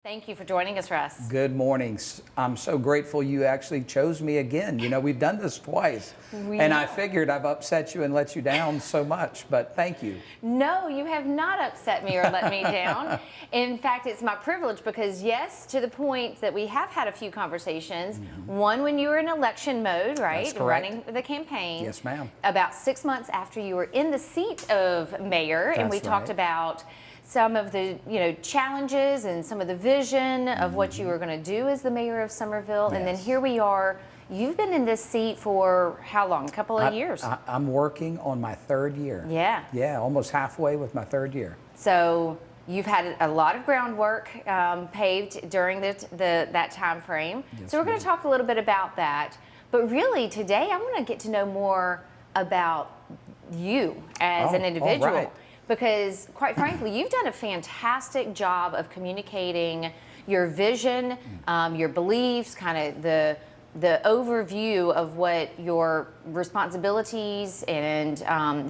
Thank you for joining us, Russ. Good morning. I'm so grateful you actually chose me again. You know, we've done this twice, and I figured I've upset you and let you down so much, but thank you. No, you have not upset me or let me down. In fact, it's my privilege because, yes, to the point that we have had a few conversations. One when you were in election mode, right? That's correct. Running the campaign. Yes, ma'am. About 6 months after you were in the seat of mayor, and we talked about some of the challenges and some of the vision of what you were going to do as the mayor of Summerville. And then here we are. You've been in this seat for how long? A couple of years. I'm working on my third year. Yeah. Yeah, almost halfway with my third year. So you've had a lot of groundwork paved during that time frame. Yes, so we're going to talk a little bit about that. But really today I want to get to know more about you as an individual. All right. Because quite frankly, you've done a fantastic job of communicating your vision, your beliefs, kind of the overview of what your responsibilities and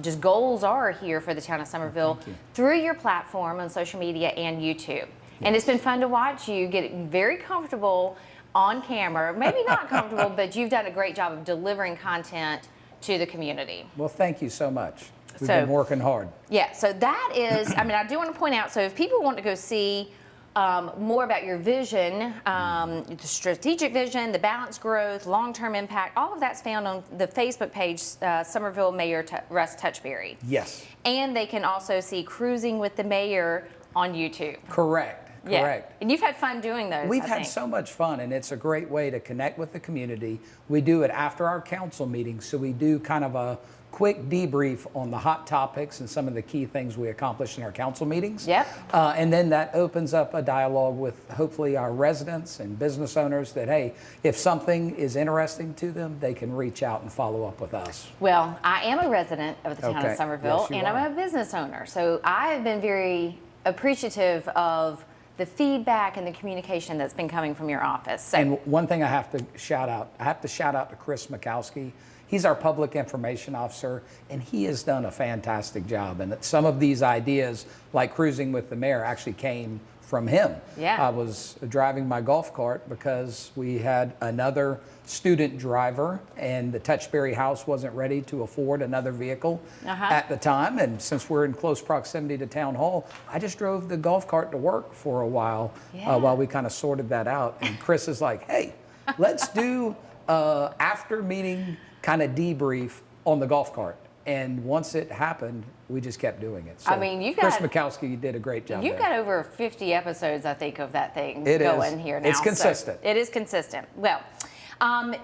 just goals are here for the town of Summerville through your platform on social media and YouTube. And it's been fun to watch you get very comfortable on camera. Maybe not comfortable, but you've done a great job of delivering content to the community. Well, thank you so much. We've been working hard. Yeah, so that is, I mean, I do want to point out, so if people want to go see more about your vision, the strategic vision, the balanced growth, long-term impact, all of that's found on the Facebook page, Summerville Mayor Russ Touchberry. Yes. And they can also see Cruising with the Mayor on YouTube. Correct. Correct. Yeah. And you've had fun doing those. We've had so much fun, and it's a great way to connect with the community. We do it after our council meetings, so we do kind of a quick debrief on the hot topics and some of the key things we accomplished in our council meetings. Yep. And then that opens up a dialogue with hopefully our residents and business owners that, hey, if something is interesting to them, they can reach out and follow up with us. Well, I am a resident of the town of Summerville, Yes, and I'm a business owner. So I have been very appreciative of the feedback and the communication that's been coming from your office. So. And one thing I have to shout out to Chris Mikowski. He's our public information officer, and he has done a fantastic job. And some of these ideas, like Cruising with the Mayor, actually came from him. Yeah. I was driving my golf cart because we had another student driver, and the Touchberry house wasn't ready to afford another vehicle at the time. And since we're in close proximity to Town Hall, I just drove the golf cart to work for a while while we kind of sorted that out. And Chris is like, hey, let's do after meeting kind of debrief on the golf cart. And once it happened, we just kept doing it. So I mean, you've Chris got Mikowski did a great job. You've got over 50 episodes, I think, of that thing going here now. It's consistent. So it is consistent. Well,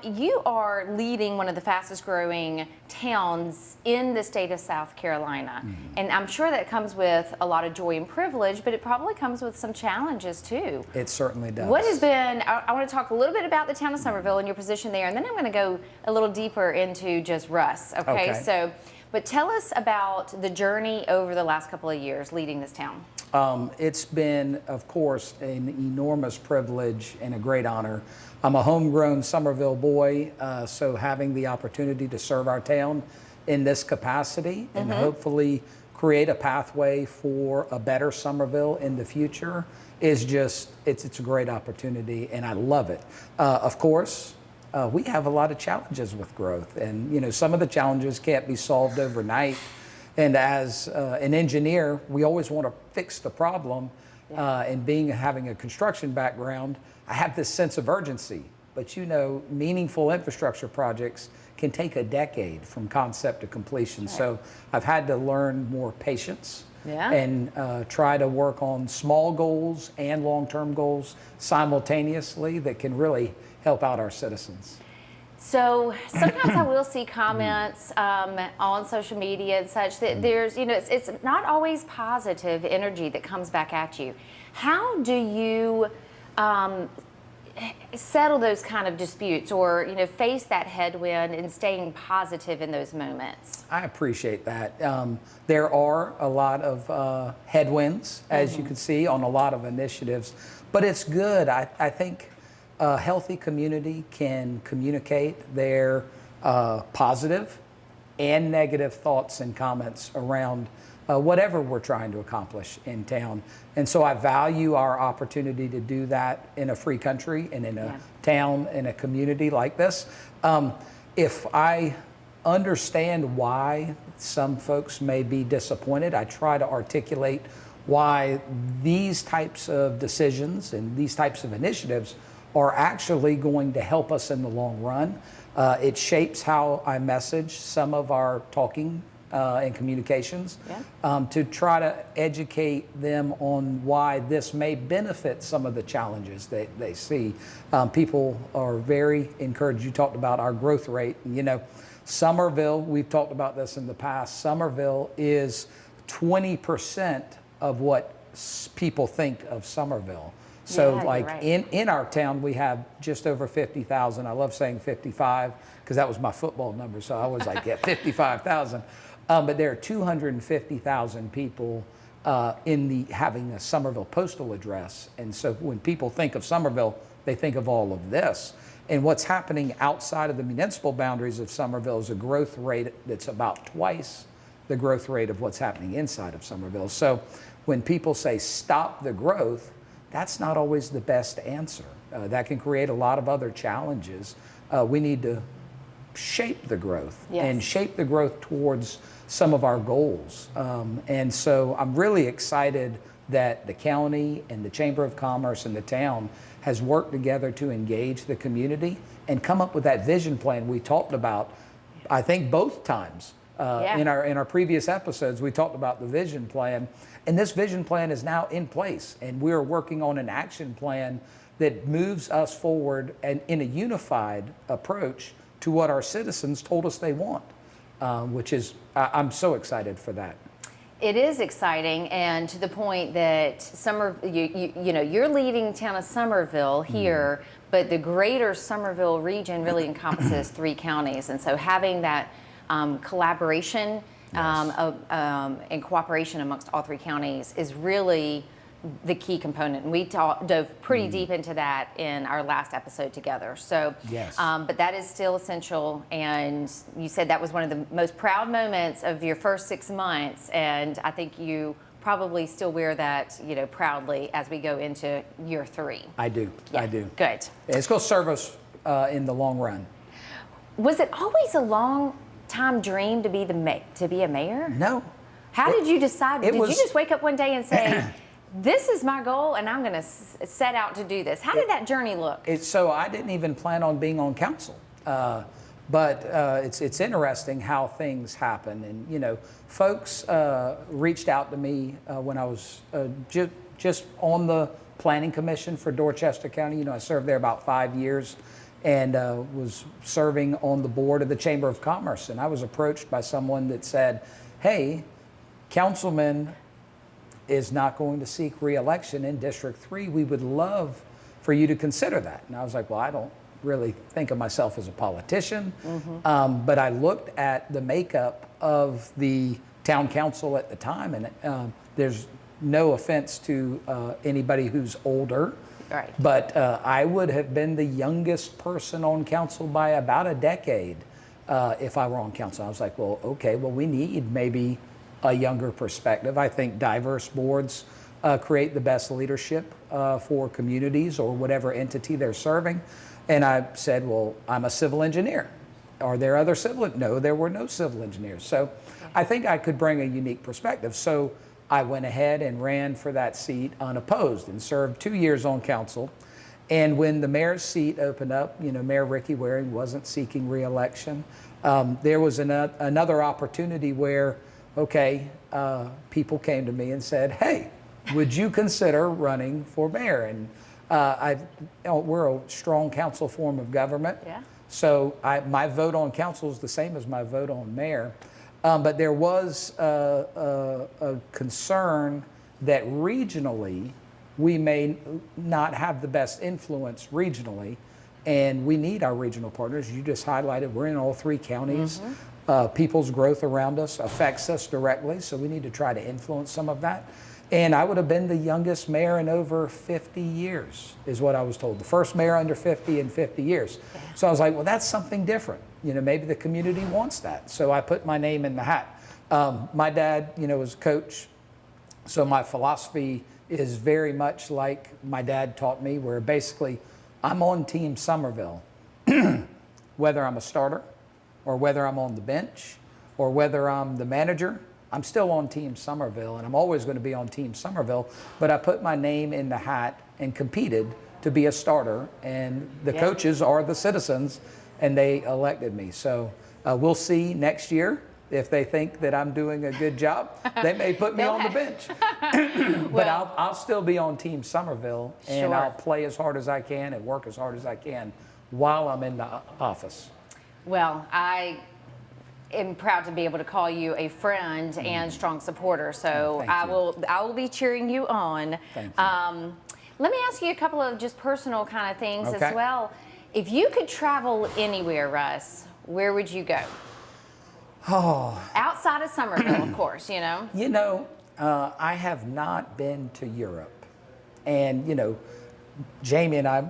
you are leading one of the fastest growing towns in the state of South Carolina. And I'm sure that comes with a lot of joy and privilege, but it probably comes with some challenges too. It certainly does. What has been, I want to talk a little bit about the town of Summerville and your position there, and then I'm going to go a little deeper into just Russ, okay? So, but tell us about the journey over the last couple of years leading this town. It's been, of course, an enormous privilege and a great honor. I'm a homegrown Summerville boy, so having the opportunity to serve our town in this capacity and hopefully create a pathway for a better Summerville in the future is just, it's a great opportunity, and I love it. Of course, we have a lot of challenges with growth, and some of the challenges can't be solved overnight. And as an engineer, we always want to fix the problem. And having a construction background, I have this sense of urgency. But meaningful infrastructure projects can take a decade from concept to completion. So I've had to learn more patience and try to work on small goals and long-term goals simultaneously that can really help out our citizens. So sometimes I will see comments on social media and such that there's, it's not always positive energy that comes back at you. How do you settle those kind of disputes or, face that headwind and staying positive in those moments? I appreciate that. There are a lot of headwinds, as you can see, on a lot of initiatives, but it's good. I think a healthy community can communicate their positive and negative thoughts and comments around whatever we're trying to accomplish in town. And so I value our opportunity to do that in a free country and in a town, in a community like this. If I understand why some folks may be disappointed, I try to articulate why these types of decisions and these types of initiatives are actually going to help us in the long run. It shapes how I message some of our talking and communications to try to educate them on why this may benefit some of the challenges that they see. People are very encouraged. You talked about our growth rate. You know, Summerville, we've talked about this in the past, Summerville is 20% of what people think of Summerville. So in our town, we have just over 50,000. I love saying 55 because that was my football number. So I was like, yeah, 55,000. But there are 250,000 people having a Summerville postal address. And so when people think of Summerville, they think of all of this. And what's happening outside of the municipal boundaries of Summerville is a growth rate that's about twice the growth rate of what's happening inside of Summerville. So when people say stop the growth, that's not always the best answer. That can create a lot of other challenges. We need to shape the growth and shape the growth towards some of our goals. And so I'm really excited that the county and the Chamber of Commerce and the town has worked together to engage the community and come up with that vision plan we talked about, I think both times. In our previous episodes, we talked about the vision plan, and this vision plan is now in place, and we're working on an action plan that moves us forward and in a unified approach to what our citizens told us they want, which is, I'm so excited for that. It is exciting, and to the point that you know, you're leading town of Summerville here, but the greater Summerville region really encompasses 3 counties, and so having that collaboration and cooperation amongst all 3 counties is really the key component. And we dove pretty deep into that in our last episode together. So, but that is still essential. And you said that was one of the most proud moments of your first 6 months. And I think you probably still wear that, you know, proudly as we go into year 3. I do. I do. Good. It's going to serve us in the long run. Was it always a long time dream to be a mayor? No. How did you decide? Did you just wake up one day and say, this is my goal and I'm going to set out to do this? How did that journey look? So I didn't even plan on being on council. But it's interesting how things happen. And, you know, folks reached out to me when I was just on the planning commission for Dorchester County. You know, I served there about 5 years and was serving on the board of the Chamber of Commerce. And I was approached by someone that said, hey, Councilman is not going to seek re-election in District 3. We would love for you to consider that. And I was like, well, I don't really think of myself as a politician. But I looked at the makeup of the town council at the time, and there's no offense to anybody who's older, but I would have been the youngest person on council by about a decade if I were on council. I was like, well, okay, well, we need maybe a younger perspective. I think diverse boards create the best leadership for communities or whatever entity they're serving. And I said, well, I'm a civil engineer. Are there other civil? No, there were no civil engineers. So I think I could bring a unique perspective. So I went ahead and ran for that seat unopposed and served 2 years on council. And when the mayor's seat opened up, you know, Mayor Ricky Waring wasn't seeking re-election. There was another opportunity where, okay, people came to me and said, hey, would you consider running for mayor? And we're a strong council form of government. So my vote on council is the same as my vote on mayor. But there was a concern that regionally, we may not have the best influence regionally, and we need our regional partners. You just highlighted, we're in all 3 counties. People's growth around us affects us directly, so we need to try to influence some of that. And I would have been the youngest mayor in over 50 years, is what I was told. The first mayor under 50 in 50 years. So I was like, well, that's something different. You know, maybe the community wants that. So I put my name in the hat. My dad, was a coach, so my philosophy is very much like my dad taught me, where basically I'm on Team Summerville, whether I'm a starter or whether I'm on the bench or whether I'm the manager. I'm still on Team Summerville, and I'm always going to be on Team Summerville, but I put my name in the hat and competed to be a starter, and the coaches are the citizens, and they elected me. So we'll see next year. If they think that I'm doing a good job, they may put me on the bench. But I'll still be on Team Summerville, and I'll play as hard as I can and work as hard as I can while I'm in the office. Well, I am proud to be able to call you a friend and strong supporter. So I will be cheering you on. Thank you. Let me ask you a couple of just personal kind of things as well. If you could travel anywhere, Russ, where would you go? Oh. Outside of Summerville, of course, I have not been to Europe. And, Jamie and I,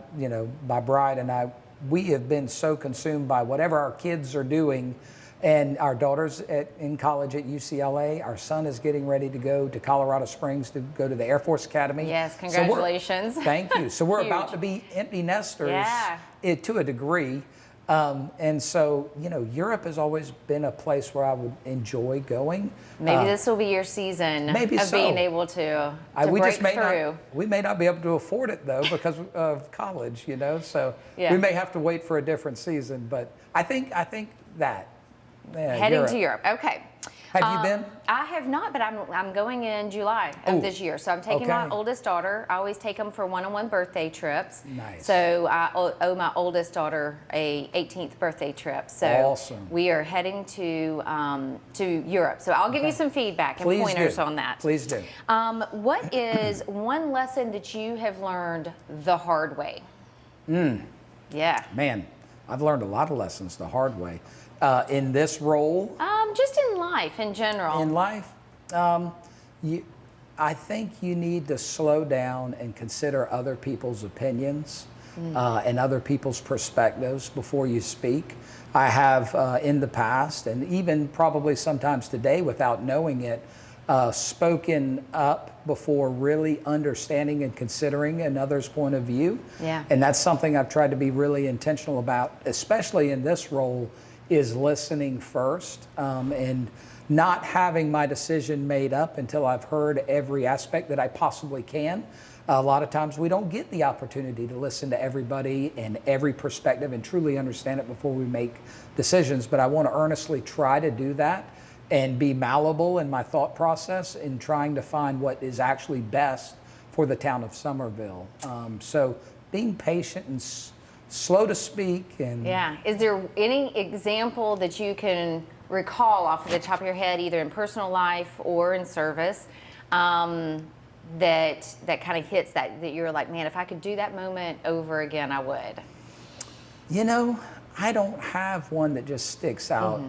my bride and I, we have been so consumed by whatever our kids are doing. And our daughter's in college at UCLA. Our son is getting ready to go to Colorado Springs to go to the Air Force Academy. Yes, congratulations. Thank you. So we're about to be empty nesters to a degree. And so, Europe has always been a place where I would enjoy going. Maybe this will be your season of being able to break through. We may not be able to afford it, though, because of college, So we may have to wait for a different season. But I think that. Heading to Europe. Okay. Have you been? I have not, but I'm going in July of this year. So I'm taking my oldest daughter. I always take them for one-on-one birthday trips. Nice. So I owe my oldest daughter a 18th birthday trip. So awesome. We are heading to Europe. So I'll give you some feedback and pointers on that. Please do. What is one lesson that you have learned the hard way? Yeah. Man, I've learned a lot of lessons the hard way. In this role? Just in life in general. In life, I think you need to slow down and consider other people's opinions and other people's perspectives before you speak. I have in the past, and even probably sometimes today without knowing it, spoken up before really understanding and considering another's point of view. Yeah. And that's something I've tried to be really intentional about, especially in this role, is listening first and not having my decision made up until I've heard every aspect that I possibly can. A lot of times we don't get the opportunity to listen to everybody and every perspective and truly understand it before we make decisions, but I want to earnestly try to do that and be malleable in my thought process in trying to find what is actually best for the town of Summerville. So being patient and slow to speak. And is there any example that you can recall off of the top of your head, either in personal life or in service, that kind of hits that you're like, man, if I could do that moment over again, I would? I don't have one that just sticks out.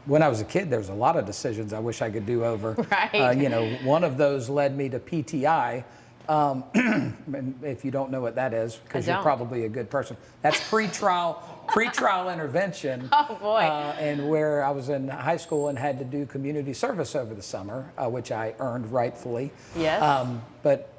When I was a kid, there was a lot of decisions I wish I could do over. Right. One of those led me to PTI. If you don't know what that is, because you're probably a good person. That's pretrial intervention. Oh boy! And where I was in high school and had to do community service over the summer, which I earned rightfully. Yes. But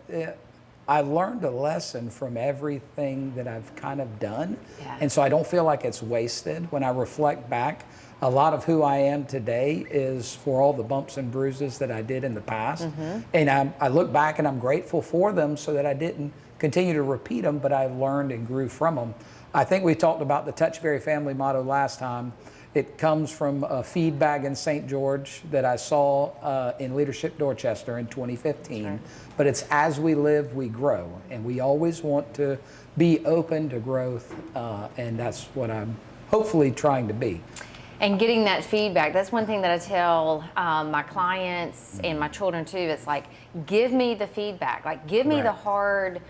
I learned a lesson from everything that I've kind of done, and so I don't feel like it's wasted. When I reflect back, a lot of who I am today is for all the bumps and bruises that I did in the past. And I look back and I'm grateful for them so that I didn't continue to repeat them, but I learned and grew from them. I think we talked about the Touchberry family motto last time. It comes from a feed bag in St. George that I saw in Leadership Dorchester in 2015. But it's as we live, we grow. And we always want to be open to growth. And that's what I'm hopefully trying to be. And getting that feedback, that's one thing that I tell my clients and my children too. It's like, give me the feedback. Like, give me the hard,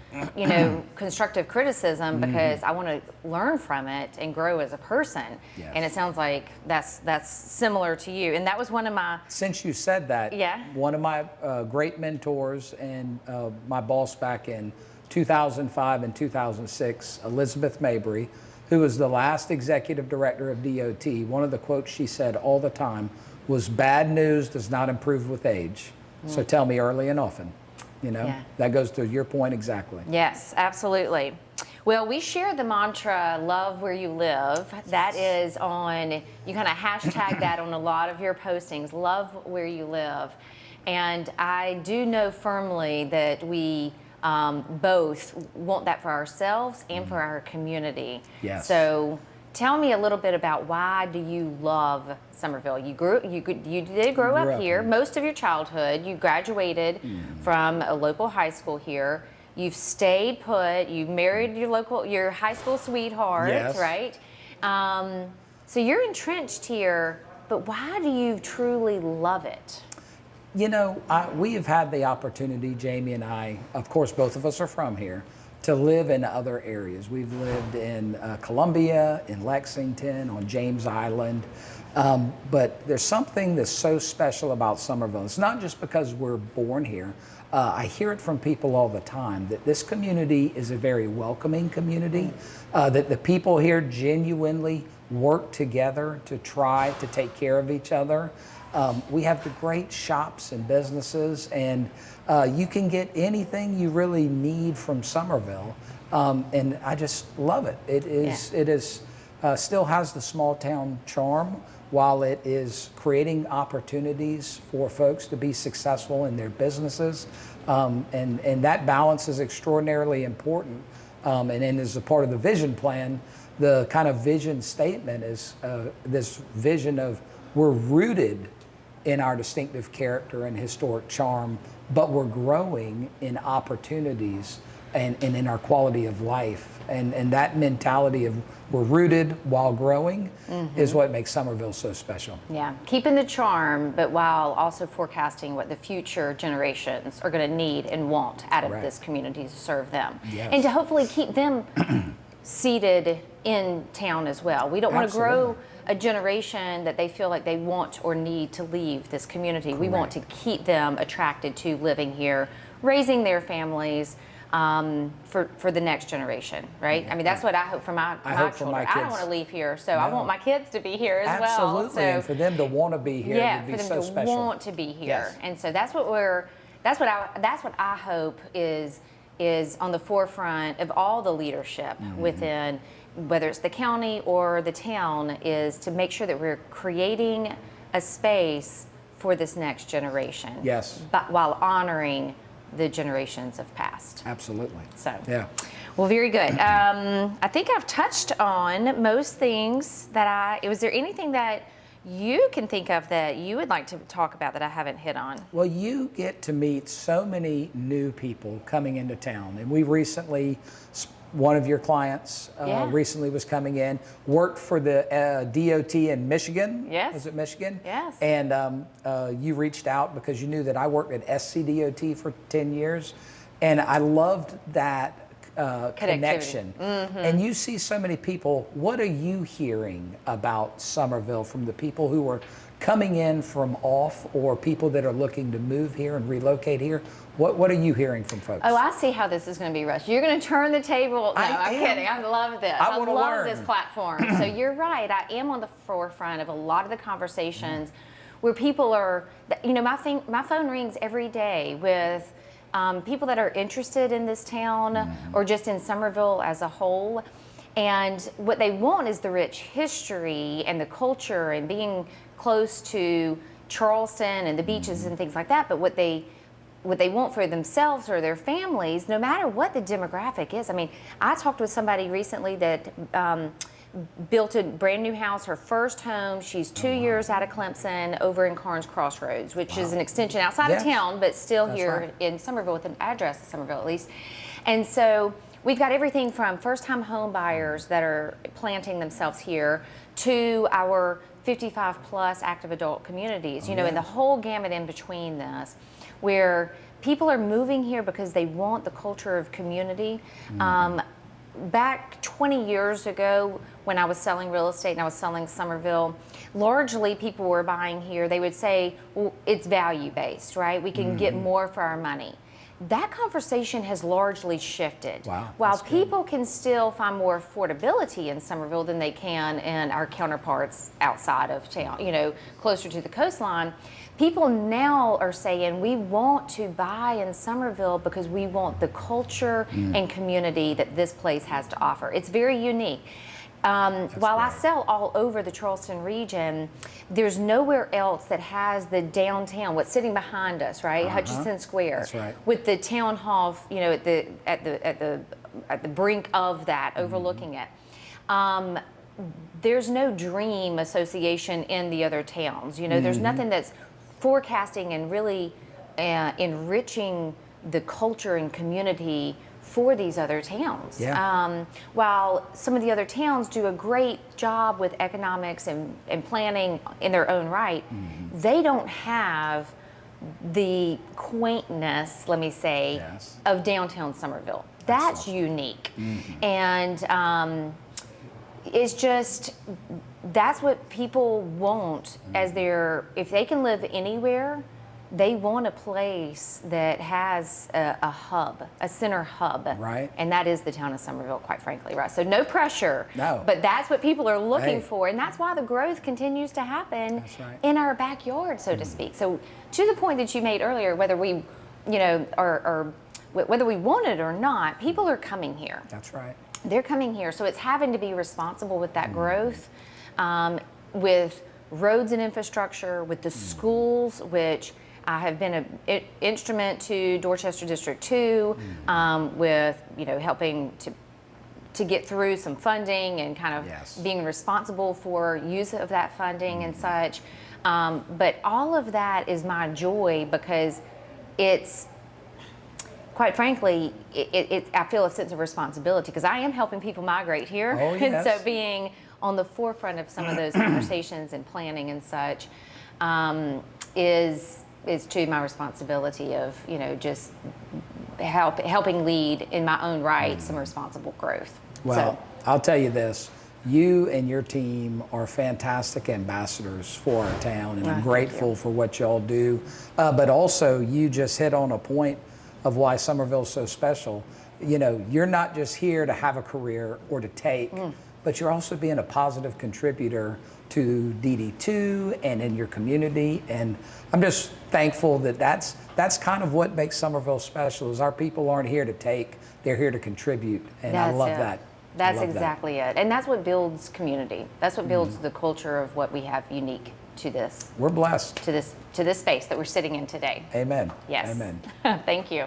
constructive criticism, because I want to learn from it and grow as a person. Yes. And it sounds like that's similar to you. And that was one of my... Since you said that, one of my great mentors and my boss back in 2005 and 2006, Elizabeth Mabry, who was the last executive director of DOT, one of the quotes she said all the time was bad news does not improve with age. So tell me early and often. You know, Yeah. that goes to your point exactly. Yes, absolutely. Well, we share the mantra, love where you live. That is on, you kind of hashtag that on a lot of your postings, love where you live. And I do know firmly that we both want that for ourselves and for our community. Yes. So tell me a little bit about why do you love Summerville? You did grow Grew up up here here. most of your childhood. You graduated from a local high school here. You've stayed put. You married your high school sweetheart, Yes. right? So you're entrenched here, but why do you truly love it? You know, we have had the opportunity, Jamie and I, of course, both of us are from here, to live in other areas. We've lived in Columbia, in Lexington, on James Island. But there's something that's so special about Summerville. It's not just because we're born here. I hear it from people all the time that this community is a very welcoming community, that the people here genuinely work together to try to take care of each other. We have the great shops and businesses, and you can get anything you really need from Summerville, and I just love it. It is still has the small town charm, while it is creating opportunities for folks to be successful in their businesses, and that balance is extraordinarily important. And then as a part of the vision plan, the kind of vision statement is this vision of we're rooted in our distinctive character and historic charm, but we're growing in opportunities and in our quality of life. And that mentality of we're rooted while growing is what makes Summerville so special. Yeah, keeping the charm, but while also forecasting what the future generations are going to need and want out of Correct. this community to serve them. Yes. And to hopefully keep them seated in town as well. We don't want to grow Absolutely. a generation that they feel like they want or need to leave this community. We want to keep them attracted to living here, raising their families, for the next generation, right? I mean, that's what I hope for my hope for children. my I don't kids. want to leave here, so I No. want my kids to be here as well. Absolutely, and for them to want to be here Yeah, would be for them so to special. want to be here, Yes. and so that's what I hope is on the forefront of all the leadership within, whether it's the county or the town, is to make sure that we're creating a space for this next generation. Yes. But while honoring the generations of past. Absolutely. So. Yeah. Well, very good. I think I've touched on most things that was there anything that you can think of that you would like to talk about that I haven't hit on? Well, you get to meet so many new people coming into town, and we recently, one of your clients Yeah. recently was coming in, worked for the DOT in Michigan. Yes. Was it Michigan? Yes. And you reached out because you knew that I worked at SCDOT for 10 years, and I loved that connection. And you see so many people. What are you hearing about Summerville from the people who are coming in from off, or people that are looking to move here and relocate here? What are you hearing from folks? Oh, I see how this is going to be, Russ. You're going to turn the table. No, I'm kidding. I love this. I wanna love learn. this platform. So you're right. I am on the forefront of a lot of the conversations where people are, you know, my phone rings every day with people that are interested in this town or just in Summerville as a whole. And what they want is the rich history and the culture and being close to Charleston and the beaches and things like that. But what they want for themselves or their families, no matter what the demographic is. I mean, I talked with somebody recently that built a brand new house, her first home. She's 2 years out of Clemson over in Carnes Crossroads, which is an extension outside of town, but still That's here right. in Summerville with an address in Summerville at least. And so we've got everything from first-time home buyers that are planting themselves here to our 55-plus active adult communities, you know, and the whole gamut in between this, where people are moving here because they want the culture of community. Back 20 years ago, when I was selling real estate and I was selling Summerville, largely people were buying here. They would say, well, it's value-based, right? We can get more for our money. that conversation has largely shifted. Wow, While that's good. people can still find more affordability in Summerville than they can in our counterparts outside of town, you know, closer to the coastline, people now are saying we want to buy in Summerville because we want the culture and community that this place has to offer. It's very unique. While I sell all over the Charleston region, there's nowhere else that has the downtown, what's sitting behind us, right? Hutchinson Square. That's right. With the town hall, you know, at the brink of that, overlooking it. There's no dream association in the other towns. You know, there's nothing that's forecasting and really enriching the culture and community for these other towns. Yeah. While some of the other towns do a great job with economics and planning in their own right, they don't have the quaintness, let me say, Yes. of downtown Summerville. That's unique. And it's just, that's what people want as if they can live anywhere, they want a place that has a hub, a center hub. Right. And that is the town of Summerville, quite frankly, right? So no pressure. No. But that's what people are looking Hey. for. And that's why the growth continues to happen That's right. in our backyard, so to speak. So to the point that you made earlier, whether we, you know, or whether we want it or not, people are coming here. That's right. They're coming here. So it's having to be responsible with that growth, with roads and infrastructure, with the schools, which I have been an instrument to Dorchester District 2 with, you know, helping to get through some funding and kind of Yes. being responsible for use of that funding and such. But all of that is my joy because it's, quite frankly, I feel a sense of responsibility because I am helping people migrate here. Oh, And so yes. being on the forefront of some of those conversations and planning and such is to my responsibility of, you know, just helping lead in my own right some responsible growth. Well, I'll tell you this. You and your team are fantastic ambassadors for our town, and I'm Thank grateful for what y'all do. But also, you just hit on a point of why Summerville's so special. You know, you're not just here to have a career or to take, but you're also being a positive contributor to DD2 and in your community. And I'm just thankful that that's kind of what makes Summerville special. Is our people aren't here to take, they're here to contribute, and I love that. That's I love exactly it. And that's what builds community. That's what builds the culture of what we have unique to this, We're blessed. to this space that we're sitting in today. Amen. Yes. Amen. Thank you.